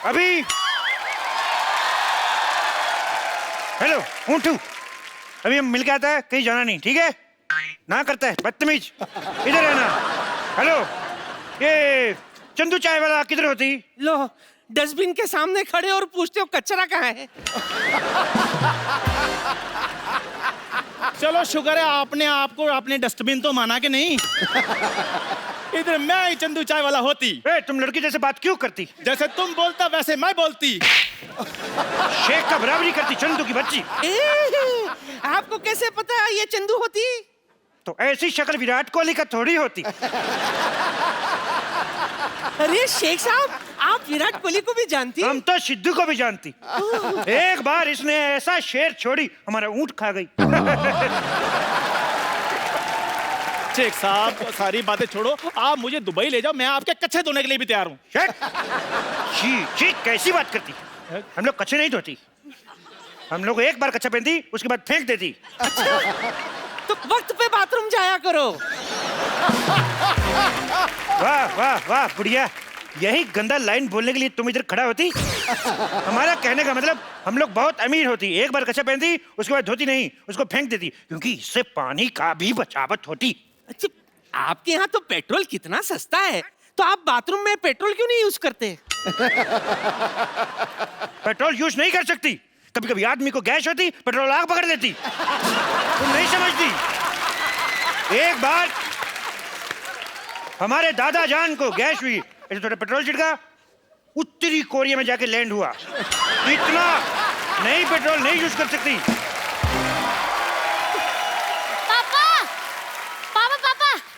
अभी हेलो ऊँटू, अभी हम मिल के आता है, कहीं जाना नहीं, ठीक है? ना करता है बदतमीज, इधर है ना। हेलो, ये चंदू चाय वाला किधर होती? लो, डस्टबिन के सामने खड़े और पूछते हो कचरा कहाँ है। चलो शुक्र है आपने आपको अपने डस्टबिन तो माना कि नहीं। इधर मैं ही चंदू चाय वाला होती। तुम लड़की जैसे बात क्यों करती? जैसे तुम बोलता वैसे मैं बोलती। शेख का बराबरी करती चंदू की बच्ची। आपको कैसे पता ये चंदू होती? तो ऐसी शक्ल विराट कोहली का थोड़ी होती। अरे शेख साहब, आप विराट कोहली को भी जानती? हम तो सिद्धू को भी जानती। एक बार इसने ऐसा शेर छोड़ी, हमारा ऊंट खा गई। शेख साहब सारी बातें छोड़ो, आप मुझे दुबई ले जाओ, मैं आपके कच्चे धोने के लिए भी तैयार हूँ। शी, कैसी बात करती? हम लोग कच्चे नहीं धोती, हम लोग एक बार कच्चा पहनती, उसके बाद फेंक देती। अच्छा, तो वक्त पे बाथरूम जाया करो। वाह वाह वाह बुढ़िया, यही गंदा लाइन बोलने के लिए तुम इधर खड़ा होती? हमारा कहने का मतलब, हम लोग बहुत अमीर होती, एक बार कच्चा पहनती, उसके बाद धोती नहीं, उसको फेंक देती, क्योंकि इससे पानी का भी बचावट होती। अच्छा, आपके यहाँ तो पेट्रोल कितना सस्ता है, तो आप बाथरूम में पेट्रोल क्यों नहीं यूज करते? पेट्रोल यूज नहीं कर सकती, कभी कभी आदमी को गैस होती, पेट्रोल आग पकड़ लेती। तुम नहीं समझती। एक बार हमारे दादा जान को गैस हुई, ऐसे थोड़ा पेट्रोल छिड़का, उत्तरी कोरिया में जाके लैंड हुआ। इतना नहीं, पेट्रोल नहीं यूज कर सकती।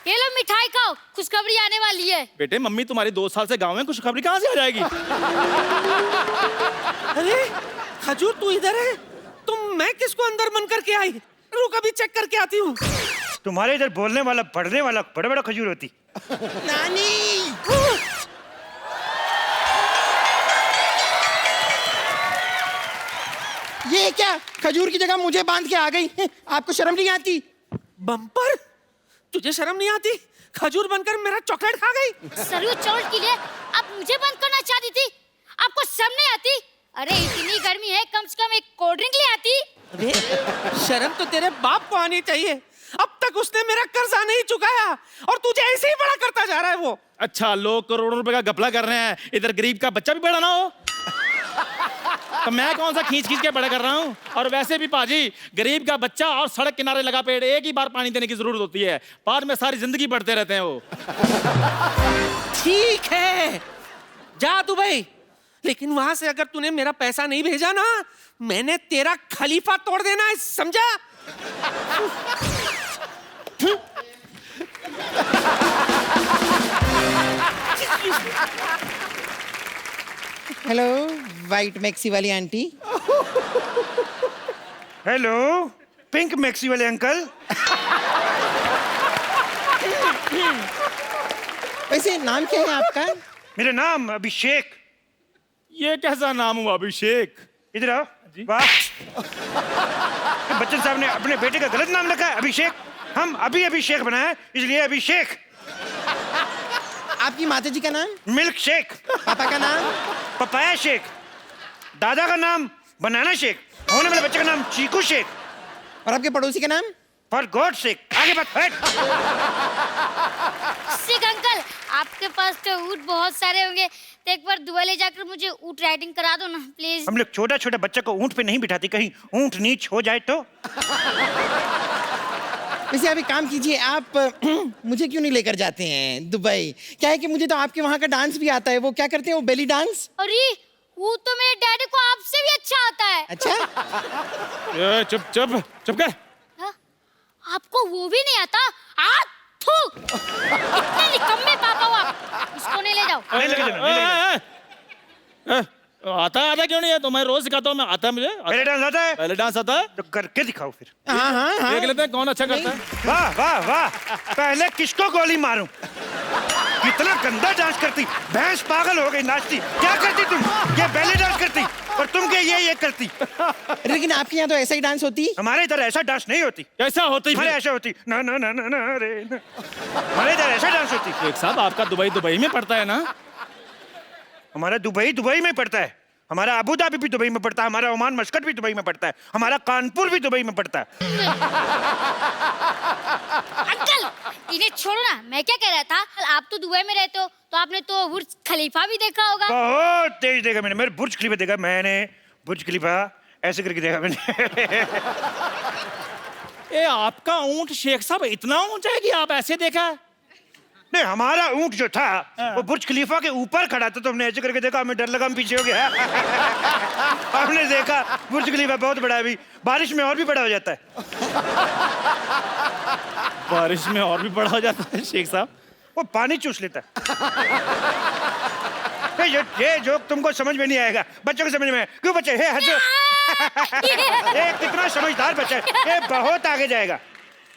ये लो मिठाई खाओ, खुशखबरी आने वाली है। बेटे मम्मी तुम्हारी 2 साल से गांव में, खुशखबरी कहाँ से आ जाएगी? अरे खजूर तू इधर है, मैं किसको अंदर मन करके आई? रुक अभी चेक करके आती हूँ। तुम्हारे इधर बोलने वाला पढ़ने वाला बड़ा बड़ा खजूर होती। नानी, ये क्या, खजूर की जगह मुझे बांध के आ गई। आपको शर्म नहीं आती? बम्पर, तुझे शर्म नहीं आती? खजूर बनकर मेरा चॉकलेट खा गई। सरयू चौड़ के लिए आप मुझे बंद करना चाहती थी, आपको शर्म नहीं आती? अरे इतनी गर्मी है, कम से कम एक कोल्ड ड्रिंक ले आती। अरे शर्म तो तेरे बाप को आनी चाहिए, अब तक उसने मेरा कर्जा नहीं चुकाया और तुझे ऐसे ही बड़ा करता जा रहा है वो। अच्छा, लोग करोड़ों रुपए का घपला कर रहे हैं, इधर गरीब का बच्चा भी बड़ा ना हो। तो मैं कौन सा खींच खींच के बड़ा कर रहा हूँ? और वैसे भी पाजी, गरीब का बच्चा और सड़क किनारे लगा पेड़, एक ही बार पानी देने की जरूरत होती है, बाद में सारी जिंदगी बढ़ते रहते हैं वो। ठीक है, जा दुबई, लेकिन वहां से अगर तूने मेरा पैसा नहीं भेजा ना, मैंने तेरा खलीफा तोड़ देना है, समझा? हेलो वाइट मैक्सी वाली आंटी। हेलो पिंक मैक्सी वाले अंकल। वैसे नाम क्या है आपका? मेरा नाम अभिषेक। ये कैसा नाम हुआ अभिषेक? इधर आओ। वाह, बच्चन साहब ने अपने बेटे का गलत नाम रखा है, अभिषेक। हम अभी अभिषेक बनाए, इसलिए अभिषेक। आपकी माता जी का नाम? Milk shake. पापा का नाम? Papaya shake. दादा का नाम बनाना शेक। होने वाले बच्चे का नाम चीकू शेक। और आपके पड़ोसी का नाम? For God shake. आगे बात हट। शेख अंकल, आपके पास तो ऊँट बहुत सारे होंगे, तो एक बार दुबई ले जाकर मुझे ऊँट राइडिंग करा दो ना प्लीज। हम लोग छोटा छोटा बच्चा को ऊँट पे नहीं बिठाते, कहीं ऊँट नीच हो जाए तो। वैसे आप एक काम कीजिए, आप मुझे क्यों नहीं लेकर जाते हैं दुबई? क्या है कि मुझे तो आपके वहाँ का डांस भी आता है। वो क्या करते हैं, वो बेली डांस? अरे वो तो मेरे डैडी को आपसे भी अच्छा आता है। अच्छा, चुप चुप चुप कर। हाँ? आपको वो भी नहीं आता? कितने निकम्मे पापा हो आप, इसको नहीं ले जाओ। नहीं लेके जाना, नहीं लेके जाना। आता क्यों नहीं है? तो मैं रोज सिखाता हूँ, मैं आता है मुझे। पहले डांस आता है? पहले डांस आता है तो करके दिखाओ फिर। हाँ हाँ हाँ, देख लेते हैं कौन अच्छा करता है। वाह वाह वाह, पहले किसको गोली मारूं? कितना गंदा डांस करती, भैंस पागल हो गई नाचती। क्या करती तुम? ये बैले डांस करती, और तुम क्या ये करती? लेकिन आपके यहाँ तो ऐसा ही डांस होती? हमारे इधर ऐसा डांस नहीं होती। कैसा होती? हमारे ऐसा होती ना ना ना ना ना रे ना। हमारे इधर ऐसा डांस होती। एक साहब आपका दुबई में पड़ता है ना? हमारा दुबई में पड़ता है, हमारा अबू धाबी भी दुबई में पड़ता है, हमारा ओमान मस्कट भी दुबई में पड़ता है, हमारा कानपुर भी दुबई में पड़ता है। अंकल इन्हें छोड़ो ना, मैं क्या कह रहा था, आप तो दुबई में रहते हो तो आपने तो बुर्ज खलीफा भी देखा होगा। बहुत तेज देखा मैंने, मेरे बुर्ज खलीफा देखा मैंने, बुर्ज खलीफा ऐसे करके देखा मैंने। ए आपका ऊंट शेख साहब इतना ऊंचा है कि आप ऐसे देखा? नहीं, हमारा ऊंट जो था वो बुर्ज खलीफा के ऊपर खड़ा था, तो हमने ऐसे करके देखा, हमें डर लगा, हम पीछे हो गया। हमने देखा बुर्ज खलीफा बहुत बड़ा है, अभी बारिश में और भी बड़ा हो जाता है। बारिश में और भी बड़ा हो जाता है शेख साहब? वो पानी चूस लेता है। ये जोक तुमको समझ में नहीं आएगा, बच्चों को समझ में। क्यों बच्चे हे हंसो? ये कितना समझदार बच्चा है, ये बहुत आगे जाएगा।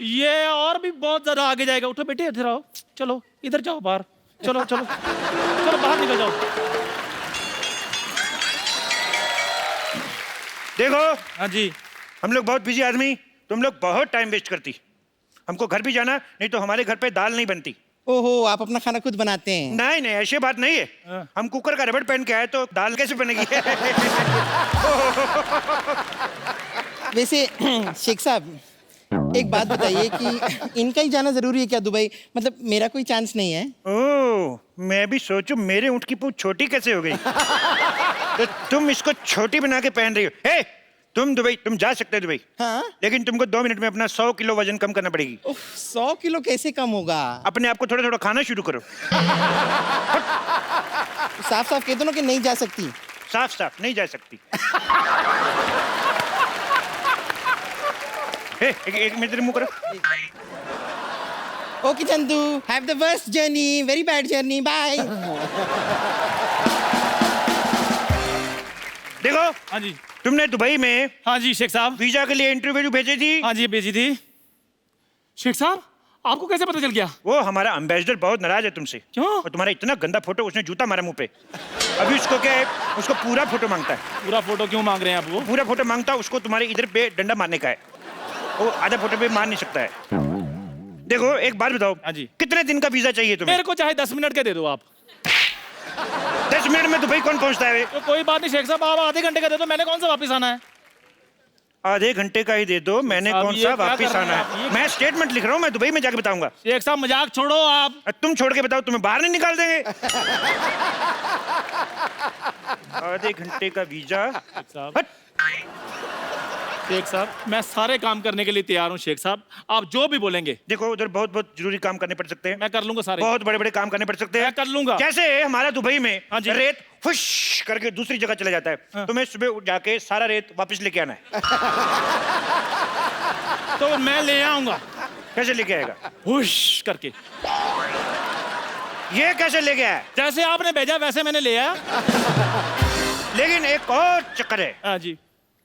ये और भी बहुत ज्यादा आगे जाएगा। उठो बेटे, इधर आओ, चलो इधर जाओ बाहर, चलो चलो चलो बाहर निकल जाओ। देखो हाँ जी। हम लोग बहुत बिजी आदमी, तुम लोग बहुत टाइम वेस्ट करती। हमको घर भी जाना, नहीं तो हमारे घर पे दाल नहीं बनती। ओहो, आप अपना खाना खुद बनाते हैं? नहीं नहीं, ऐसी बात नहीं है। हम कुकर का रबड़ पहन के आए तो दाल कैसे बनेगी? वैसे शेख साहब एक बात बताइए कि इनका ही जाना जरूरी है क्या दुबई? मतलब मेरा कोई चांस नहीं है? ओह, मैं भी सोचूं मेरे ऊँट की पूंछ छोटी कैसे हो गई। तो तुम इसको छोटी बना के पहन रही हो। हे, तुम जा सकते हो दुबई, हाँ? लेकिन तुमको 2 मिनट में अपना 100 किलो वजन कम करना पड़ेगी। 100 किलो कैसे कम होगा? अपने आप को थोड़ा थोड़ा खाना शुरू करो। साफ साफ कह दो ना कि नहीं जा सकती। साफ साफ नहीं जा सकती। एक मिनट मुंह करो। Okay Chandu, have the worst journey, very bad journey, bye. देखो हाँ जी। तुमने दुबई में हाँ जी शेख साहब। वीजा के लिए इंटरव्यू भेजी थी। हाँ जी भेजी थी। शेख साहब आपको कैसे पता चल गया? वो हमारा एम्बेसडर बहुत नाराज है तुमसे। क्यों? और तुम्हारा इतना गंदा फोटो, उसने जूता मारा मुंह पे। अभी उसको क्या है, उसको पूरा फोटो मांगता है। पूरा फोटो क्यों मांग रहे हैं आप? वो पूरा फोटो मांगता है, उसको तुम्हारे इधर पे डंडा मारने का है। वो आधा फोटो पे मार नहीं सकता है। देखो एक बात बताओ। हाँ जी। कितने दिन का वीजा चाहिए तुम्हें? मेरे को चाहे 10 मिनट के दे दो आप। 10 मिनट में दुबई कौन पहुंचता है? तो कोई बात नहीं शेख साहब, आप आधे घंटे का दे दो, मैंने कौन सा वापस आना है? आधे घंटे का ही दे दो, मैंने अब कौन ये सा क्या वापिस कर रहे आना हैं आप? है। ये मैं स्टेटमेंट लिख रहा हूँ, मैं दुबई में जाके बताऊंगा। शेख साहब मजाक छोड़ो आप। तुम छोड़ के बताओ, तुम्हें बाहर नहीं निकाल देंगे। आधे घंटे का वीजा। शेख साहब, हट। शेख साहब मैं सारे काम करने के लिए तैयार हूँ शेख साहब, आप जो भी बोलेंगे। देखो उधर बहुत बहुत जरूरी काम करने पड़ सकते हैं। मैं कर लूंगा सारे। बहुत बड़े बड़े काम करने पड़ सकते हैं। मैं कर लूंगा। कैसे हमारा दुबई में हाँ जी। रेत फुश करके दूसरी जगह चला जाता है। हाँ। तुम्हें सुबह उठ जाके सारा रेत वापस लेके आना है। तो मैं ले आऊंगा कैसे लेके आएगा? हुश करके। ये कैसे लेके आया? जैसे आपने भेजा वैसे मैंने ले आया। लेकिन एक और चक्कर है, हाँ जी।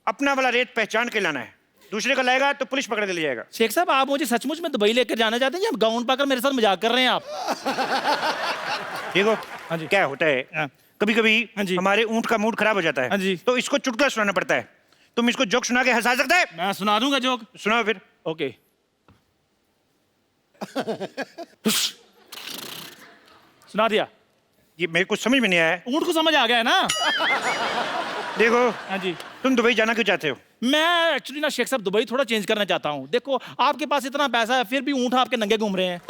अपना वाला रेत पहचान के लाना है। दूसरे का लाएगा तो पुलिस पकड़ के ले जाएगा। शेख साहब आप मुझे सचमुच में दुबई लेकर जाना चाहते हैं या गाउन पाकर मेरे साथ मजाक कर रहे हैं आप? देखो हाँ जी। क्या होता है, हाँ। कभी कभी हाँ जी। हमारे ऊंट का मूड खराब हो जाता है। हाँ जी। तो इसको चुटकुला सुनाना पड़ता है। तुम इसको जोक सुना के हंसा सकते है? मैं सुना दूंगा जोक। सुनाओ फिर। ओके। सुना दिया। ये मेरे को समझ में नहीं आया है। ऊंट को समझ आ गया है ना? देखो हाँ जी। तुम दुबई जाना क्यों चाहते हो? मैं एक्चुअली ना शेख साहब दुबई थोड़ा चेंज करना चाहता हूँ। देखो आपके पास इतना पैसा है फिर भी ऊँट आपके नंगे घूम रहे हैं।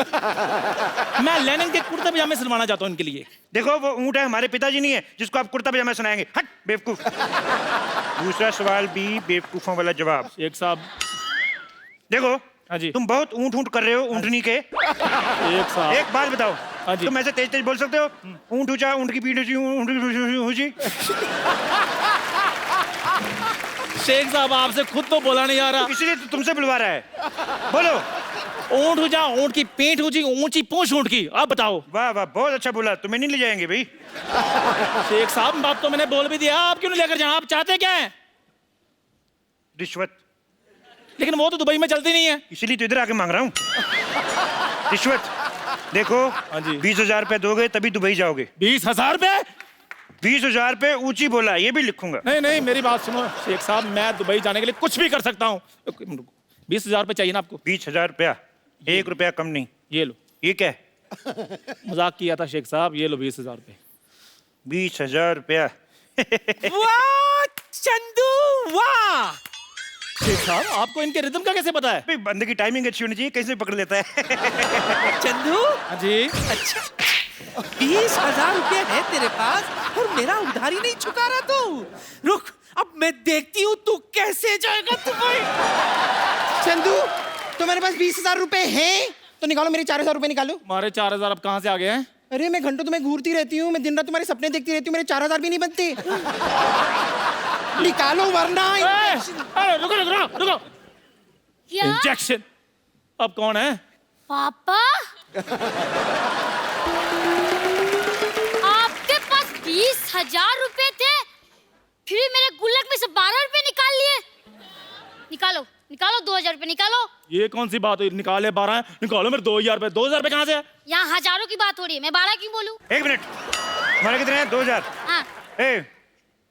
मैं लेनिन के कुर्ते पजामे सिलवाना चाहता हूँ इनके लिए। देखो वो ऊँट है, हमारे पिताजी नहीं है जिसको आप कुर्ता पजामा सुनाएंगे। हट बेवकूफ। दूसरा सवाल भी बेवकूफों वाला जवाब। शेख साहब। देखो हाँ जी। तुम बहुत ऊँट ऊँट कर रहे हो ऊँटनी के। शेख साहब। एक बात बताओ, हाँ जी। तुम ऐसे तेज तेज बोल सकते हो? ऊँट ऊंचा, ऊँट की पीठ ऊंची, ऊँट की ऊंची। शेख साहब आपसे खुद तो बोला नहीं आ रहा। इसलिए तो तुमसे बुलवा रहा है। बोलो। ऊँट ऊंचा, ऊँट की पीठ ऊंची, ऊंची पूंछ ऊँट की। आप बताओ। वाह वाह, बहुत अच्छा बोला। तुम्हें नहीं ले जाएंगे भाई। शेख साहब बात तो मैंने बोल भी दिया, आप क्यों नहीं लेकर जाए? आप चाहते क्या है? रिश्वत। लेकिन वो तो दुबई में चलती नहीं है। इसीलिए तो इधर आके मांग रहा हूँ रिश्वत। देखो हाँ जी। 20,000 रुपए दोगे तभी दुबई जाओगे। 20,000 रुपए? 20,000 रुपए ऊंची बोला, ये भी लिखूंगा। नहीं नहीं मेरी बात सुनो शेख साहब, मैं दुबई जाने के लिए कुछ भी कर सकता हूँ। 20,000 रुपए चाहिए ना आपको? 20,000 रुपया, 1 रुपया कम नहीं। ये लो। ये क्या है? मजाक किया था शेख साहब, ये लो 20,000 रुपए। 20,000 रुपया। वाह चंदू वाह। शेख साहब आपको इनके रिदम का कैसे पता है? भाई बंदे की टाइमिंग अच्छी होनी चाहिए, कैसे भी पकड़ लेता है। चंदू हाँ जी। अच्छा 20,000 रुपये है तेरे पास और मेरा उधारी नहीं चुका रहा तू। रुक अब मैं देखती हूँ तू कैसे जाएगा दुबई। चंदू तुम्हारे पास 20,000 रुपए हैं तो निकालो, मेरे 4,000 रुपए निकालो। हमारे 4,000 अब कहाँ से आ गए हैं? अरे मैं घंटों तुम्हें घूरती रहती हूँ, मैं दिन रात तुम्हारे सपने देखती रहती हूँ, मेरे 4,000 भी नहीं बनते। निकालो वरना अरे रुको रुको रुको। क्या इंजेक्शन। अब कौन है? पापा? आपके पास 20,000 रुपए थे, फिर मेरे गुल्लक में से 12 रुपए निकाल लिए। निकालो निकालो 2,000 रुपए निकालो। ये कौन सी बात हुई? निकाले 12 निकालो मेरे 2,000 रुपए। 2,000 रुपए कहाँ से है? यहाँ हजारों की बात हो रही है, मैं 12 क्यों बोलूं? 1 मिनट, तुम्हारे कितने हैं? 2,000। हाँ ए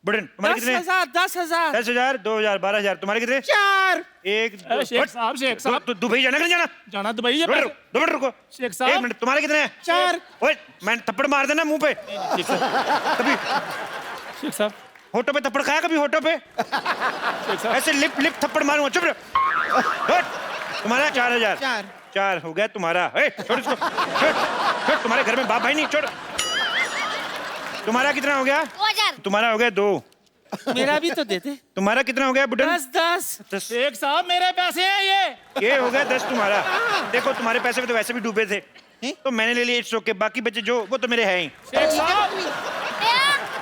बुढ़न, तुम्हारे कितने हैं? 10,000 10,000 10,000, 2,000, 12,000। तुम्हारे कितने? 4। एक अरे शेख साहब तो दुबई जाना कि जाना? जाना दुबई है। 2 मिनट रुको। शेख साहब। 1 मिनट, तुम्हारे कितने हैं? 4। ओए मैं थप्पड़ मार देना मुंह पे कभी। शेख साहब। होठों पे थप्पड़ खाया कभी? होठों पे शेख साहब। ऐसे लिप लिप थप्पड़ मारूंगा। चुप रहो। हट। तुम्हारा 4,000। 4 हो गया तुम्हारा। ए, छोड़ इसको। छोड़। तुम्हारे घर में बाप भाई नहीं। छोड़। तुम्हारा कितना हो गया? 2,000। तुम्हारा हो गया 2। मेरा भी तो देते। तुम्हारा कितना हो गया बुढ़न? 10 शेख साहब मेरे पैसे हैं ये हो गया 10 तुम्हारा। देखो तुम्हारे पैसे में तो वैसे भी डूबे थे तो मैंने ले लिए, इट्स ओके। बाकी बचे जो वो तो मेरे हैं ही। शेख साहब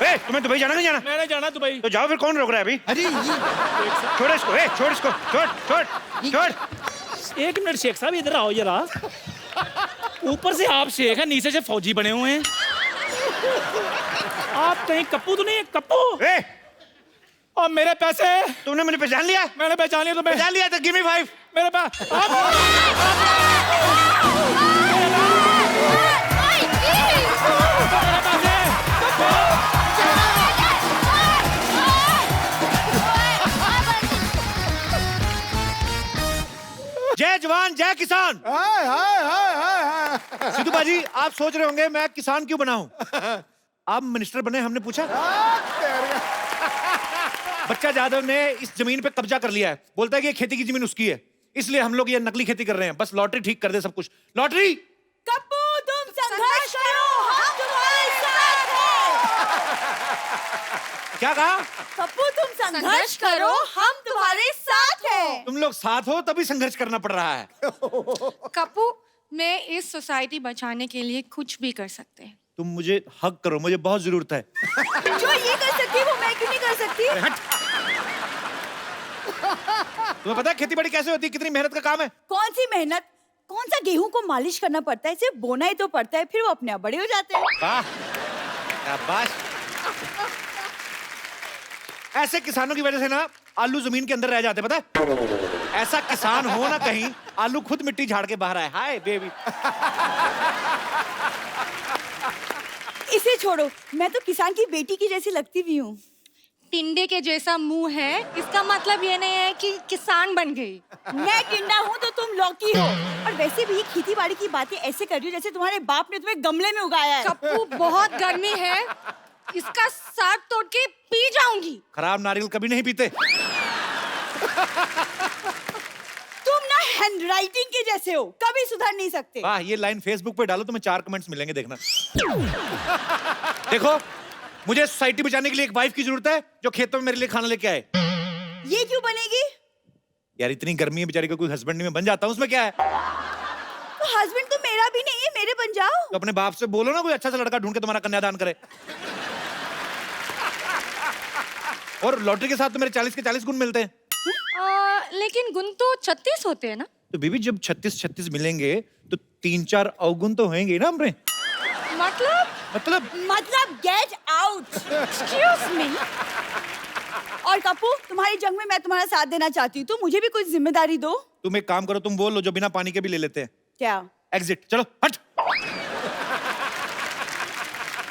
ए, तुम्हें दुबई जाना नहीं जाना? मैंने जाना दुबई। तो जाओ फिर, कौन रोक रहा है अभी? अरे ये छोड़ इसको। ए, छोड़ इसको। छोड़ छोड़ छोड़। 1 मिनट शेख साहब इधर आओ जरा। ऊपर से आप शेख हैं, नीचे से फौजी बने हुए हैं। आप कहीं कप्पू तो नहीं है? कप्पू। ए, और मेरे पैसे? तुमने मुझे पहचान लिया? मैंने पहचान लिया। तो मैं पहचान लिया तो गिव मी 5। मेरे पास जय जवान जय किसान। सिद्धू बाजी आप सोच रहे होंगे मैं किसान क्यों बना हूं? आप मिनिस्टर बने, हमने पूछा। बच्चा जाधव ने इस जमीन पे कब्जा कर लिया है, बोलता है कि ये खेती की जमीन उसकी है, इसलिए हम लोग ये नकली खेती कर रहे हैं। बस लॉटरी ठीक कर दे सब कुछ। लॉटरी। कप्पू तुम संघर्ष करो, हम तुम्हारे साथ हैं। क्या कहा? कप्पू तुम संघर्ष करो, हम तुम्हारे साथ हैं। तुम लोग साथ हो तभी संघर्ष करना पड़ रहा है। कप्पू मैं इस सोसाइटी बचाने के लिए कुछ भी कर सकते हैं। तुम मुझे हक करो, मुझे बहुत जरूरत है। जो ये कर सकती है वो मैं क्यों नहीं कर सकती? तुम्हें पता है खेती बाड़ी कैसे होती है? कितनी मेहनत का काम है। कौन सी मेहनत? कौन सा गेहूं को मालिश करना पड़ता है? सिर्फ बोना ही तो पड़ता है, फिर वो अपने आप बड़े हो जाते हैं। वाह, शाबाश। ऐसे किसानों की वजह से ना आलू जमीन के अंदर रह जाते, पता है? ऐसा किसान हो ना कहीं आलू खुद मिट्टी झाड़ के बाहर आए। Hi baby. इसे छोड़ो, मैं तो किसान की बेटी की जैसी लगती भी हूँ। टिंडे के जैसा मुंह है, इसका मतलब ये नहीं है कि किसान बन गई। मैं टिंडा हूँ तो तुम लौकी हो। और वैसे भी खेती बाड़ी की बातें ऐसे कर रही हो जैसे तुम्हारे बाप ने तुम्हें गमले में उगाया है। कप्पू बहुत गर्मी है, इसका साग तोड़ के पी जाऊंगी। खराब नारियल कभी नहीं पीते। तुम ना हैंडराइटिंग के जैसे हो, कभी सुधर नहीं सकते। वाह, ये लाइन फेसबुक पे डालो, तुम्हें 4 कमेंट्स मिलेंगे, देखना। देखो, मुझे सोसाइटी बचाने के लिए एक वाइफ की जरूरत है जो खेतों में मेरे लिए खाना लेके आए। ये क्यों बनेगी? यार इतनी गर्मी है, बेचारी को कोई हस्बैंड नहीं, मैं बन जाता हूँ, उसमें क्या है? तो हस्बैंड तो मेरा भी नहीं है, मेरे बन जाओ। तो अपने बाप से बोलो ना कोई अच्छा सा लड़का ढूंढ के तुम्हारा कन्यादान करे। और लॉटरी के साथ तो मेरे 40 के 40 गुण मिलते हैं। लेकिन गुण तो 36 होते हैं ना? तो बीबी जब 36 मिलेंगे तो 3-4 अवगुण तो होंगे ना हमने। मतलब गेट आउट। Excuse me. और कप्पू, तुम्हारी जंग में मैं तुम्हारा साथ देना चाहती हूँ, तो मुझे भी कुछ जिम्मेदारी दो। तुम एक काम करो, तुम बोल लो जो बिना पानी के भी ले लेते हैं। क्या? एग्जिट। चलो हट।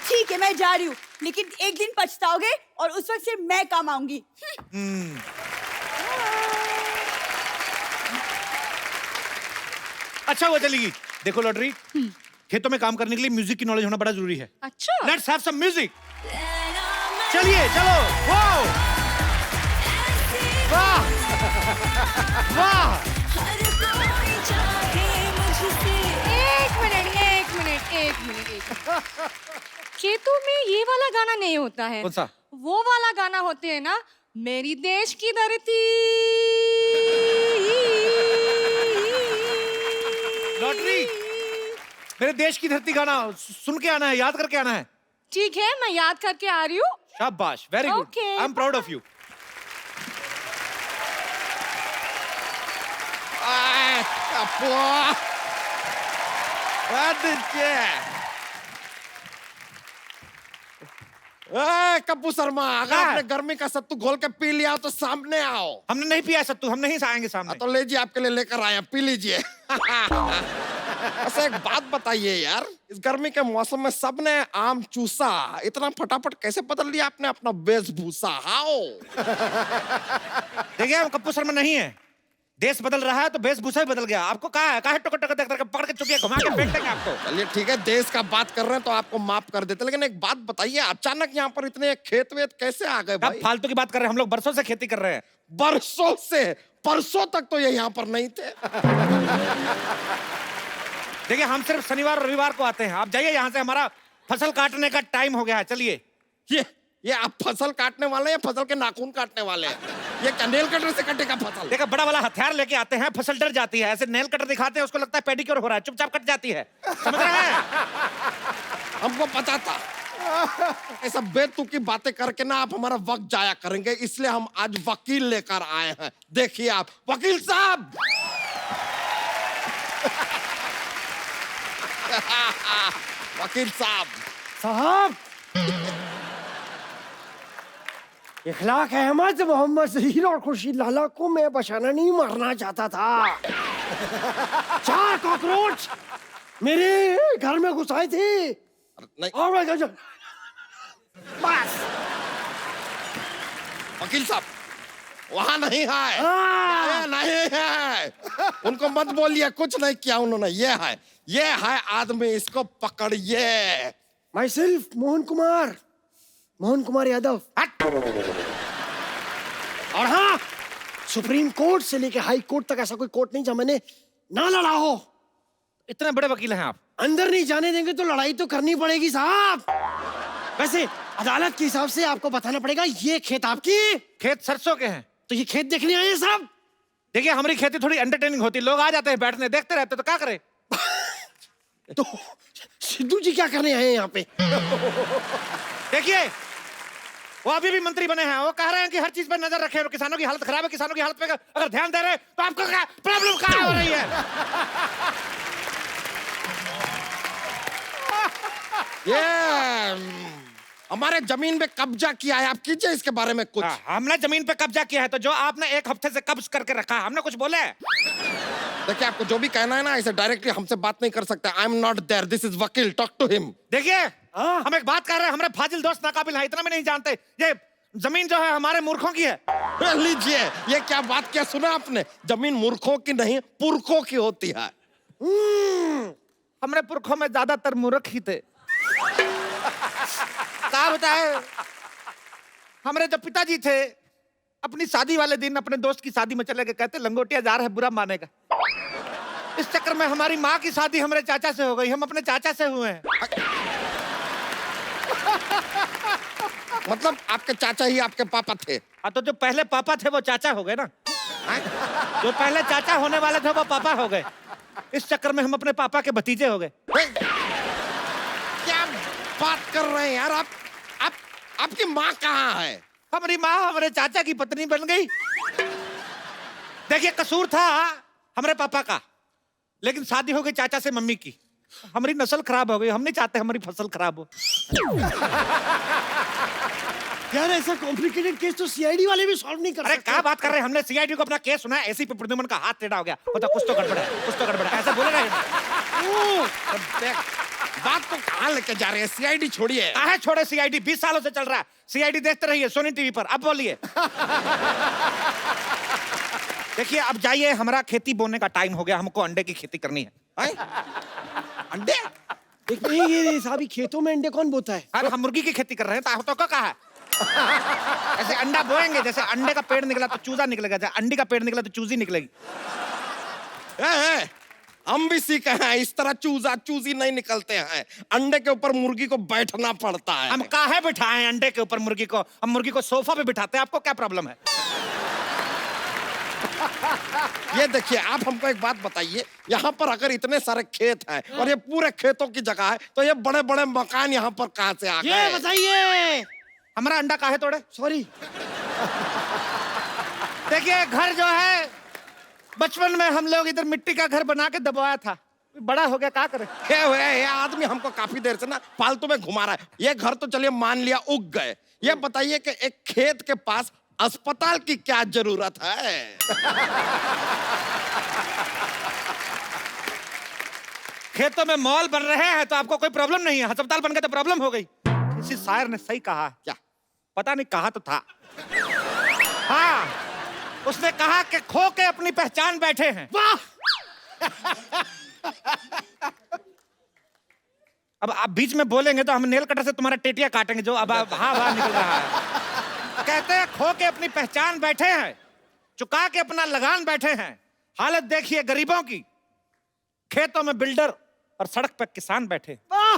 ठीक है, मैं जा रही हूँ, लेकिन एक दिन पछताओगे और उस वक्त सिर्फ मैं काम आऊंगी। अच्छा हुआ चलेगी। देखो लॉटरी, खेतों में काम करने के लिए म्यूजिक की नॉलेज होना बड़ा जरूरी है। अच्छा। Let's have some music. चलिए चलो। वाह वाह वाह। एक मिनट। खेतों में ये वाला गाना नहीं होता है। कौन सा? वो वाला गाना होते है ना, मेरी देश की धरती। लॉटरी। मेरे देश की धरती गाना सुन के आना है, याद करके आना है। ठीक है, मैं याद करके आ रही हूँ। शाबाश, very good, Okay. I am proud of you. Kappu Sharma, अगर हाँ। आपने गर्मी का सत्तू घोल के पी लिया तो सामने आओ। हमने नहीं पिया सत्तू, हम नहीं आएंगे सामने। तो लीजिए, आपके लिए लेकर आए हैं, पी लीजिए। अच्छा, एक बात बताइए यार, इस गर्मी के मौसम में सबने आम चूसा, इतना फटाफट कैसे बदल लिया आपने अपना वेशभूषा? हाओ। देखिए, हम कप्पू शर्मा नहीं है। देश बदल रहा है तो वेशभूषा भी बदल गया। आपको कहा है टोकर टोकर देख कर पकड़ के चुपिया घुमा के फेंक देंगे आपको। चलिए ठीक है, देश का बात कर रहे हैं तो आपको माफ कर देते, लेकिन एक बात बताइए, अचानक यहाँ पर इतने खेत वेत कैसे आ गए आप भाई? फालतू की बात कर रहे हैं, हम लोग बरसों से खेती कर रहे हैं। बरसों से? परसों तक तो ये यहाँ पर नहीं थे। देखिए, हम सिर्फ शनिवार और रविवार को आते हैं। आप जाइए यहाँ से, हमारा फसल काटने का टाइम हो गया है। चलिए। ये आप फसल काटने वाले हैं या फसल के नाखून काटने वाले हैं? ये क्या नेल कटर से कटेगा फसल? देखा, बड़ा वाला हथियार लेके आते हैं, फसल डर जाती है। ऐसे नेल कटर दिखाते हैं, उसको लगता है पेडिक्योर हो रहा है, चुपचाप कट जाती है। समझ रहे हैं? हमको पता था ऐसा बेतुकी बातें करके ना आप हमारा वक्त जाया करेंगे, इसलिए हम आज वकील लेकर आए हैं। देखिए आप, वकील साहब। वकील साहब। इखलाक अहमद मोहम्मद जहीर और खुर्शीद लाला को मैं बचाना नहीं मारना चाहता था। 4 कॉकरोच मेरे घर में घुस आए थे नहीं, और मैं गजब बस। वकील साहब, वहां नहीं है, ये नहीं है। उनको मत बोलिए, कुछ नहीं किया उन्होंने। ये है आदमी, इसको पकड़िए। My self Mohan Kumar Yadav. और हाँ, सुप्रीम कोर्ट से लेके हाई कोर्ट तक ऐसा कोई कोर्ट नहीं जहाँ मैंने ना लड़ा हो। इतने बड़े वकील हैं आप। अंदर नहीं जाने देंगे तो लड़ाई तो करनी पड़ेगी साहब। वैसे अदालत के हिसाब से आपको बताना पड़ेगा, ये खेत आपकी? खेत सरसों के हैं। तो ये खेत देखने आए हैं साहब? देखिए, हमारी खेती थोड़ी एंटरटेनिंग होती है, लोग आ जाते हैं बैठने, देखते रहते, तो क्या करें? तो सिद्धू जी क्या करने आए हैं यहाँ पे? देखिए, वो अभी भी मंत्री बने हैं, वो कह रहे हैं कि हर चीज पर नजर रखें और किसानों की हालत खराब है, किसानों की हालत पे अगर ध्यान दे रहे हैं तो आपको क्या प्रॉब्लम कहाँ हो रही है? ये हमारे जमीन पे कब्जा किया है, आप कीजिए इसके बारे में कुछ। हमने जमीन पे कब्जा किया है, तो जो आपने 1 हफ्ते से कब्ज करके रखा है, हमने कुछ बोले? देखिए, आपको जो भी कहना है ना, ऐसे डायरेक्टली हमसे बात नहीं कर सकते। I am not there, this is Vakil, talk to him. देखिए, हम एक बात कर रहे हैं, हमारे फाजिल दोस्त नाकाबिल हैं, इतना भी नहीं जानते। ये जमीन जो है हमारे मूर्खों की है। लीजिए, ये क्या बात किया, सुना आपने? जमीन मूर्खों की नहीं, पुरखों की होती है। हमारे पुरखों में ज्यादातर मूर्ख ही थे। क्या बताए, हमारे जो पिताजी थे, अपनी शादी वाले दिन अपने दोस्त की शादी में चले गए, कहते लंगोटिया जा रहा है, बुरा मानेगा। इस चक्कर में हमारी माँ की शादी हमारे चाचा से हो गई, हम अपने चाचा से हुए हैं। मतलब आपके चाचा ही आपके पापा थे? हाँ, तो जो पहले पापा थे वो चाचा हो गए ना। जो पहले चाचा होने वाले थे वो पापा हो गए। इस चक्कर में हम अपने पापा के भतीजे हो गए। क्या बात कर रहे हैं यार आप? आपकी माँ कहाँ है? हमारी माँ हमारे चाचा की पत्नी बन गई। देखिए, कसूर था हमारे पापा का, लेकिन शादी हो गई चाचा से मम्मी की। हमारी नस्ल खराब हो गई, हम नहीं चाहते हमारी फसल खराब हो। यार, ऐसा कॉम्प्लिकेटेड केस तो सीआईडी वाले भी सॉल्व नहीं कर अरे सकते। क्या बात कर रहे हैं, हमने सीआईडी को अपना केस सुना है, एसीपी प्रद्युमन का हाथ टेढ़ा हो गया, होता कुछ तो गड़बड़ है, कुछ तो गड़बड़ है, ऐसा बोले रहे। बात तो कहाँ लेके जा रहे हैं? सीआईडी छोड़िए। काहे छोड़े सीआईडी, 20 सालों से चल रहा है। सीआईडी देखते रहिए सोनी टीवी पर। अब बोलिए। देखिए, अब जाइए, हमारा खेती बोने का टाइम हो गया, हमको अंडे की खेती करनी है। अंडे? एक ये साहब खेतों में अंडे कौन बोता है? अरे हम मुर्गी की खेती कर रहे हैं तो का कहा है? ऐसे अंडा बोएंगे, जैसे अंडे का पेड़ निकला तो चूजा निकलेगा, जैसे अंडी का पेड़ निकला तो चूजी निकलेगी। हम भी सीखे हैं, इस तरह चूजा चूजी नहीं निकलते हैं। अंडे के ऊपर मुर्गी को बैठना पड़ता है। हम काहे बिठाएं अंडे के ऊपर मुर्गी को? हम मुर्गी को सोफा पे बिठाते हैं, आपको क्या प्रॉब्लम है? ये देखिए, आप हमको एक बात बताइए, यहाँ पर अगर इतने सारे खेत हैं और ये पूरे खेतों की जगह है, तो ये बड़े बड़े मकान यहाँ पर कहाँ से आ गए? ये बताइए, हमारा अंडा काहे तोड़े? सॉरी। देखिए, घर जो है बचपन में हम लोग इधर मिट्टी का घर बना के दबाया था, बड़ा हो गया, क्या करे? ये आदमी हमको काफी देर से ना फालतू में घुमा रहा है। ये घर तो चलिए मान लिया उग गए, ये बताइए कि एक खेत के पास अस्पताल की क्या जरूरत है? खेतों में मॉल बन रहे हैं तो आपको कोई प्रॉब्लम नहीं है, अस्पताल बन गए तो प्रॉब्लम हो गई। किसी शायर ने सही कहा। क्या? पता नहीं, कहा तो था। हाँ, उसने कहा कि खो के अपनी पहचान बैठे हैं। वाह! अब आप बीच में बोलेंगे तो हम नेल कटर से तुम्हारा टेटिया काटेंगे, जो अब हाँ निकल रहा है। कहते हैं खो के अपनी पहचान बैठे हैं, चुका के अपना लगान बैठे हैं। हालत देखिए गरीबों की, खेतों में बिल्डर और सड़क पर किसान बैठे। वाह!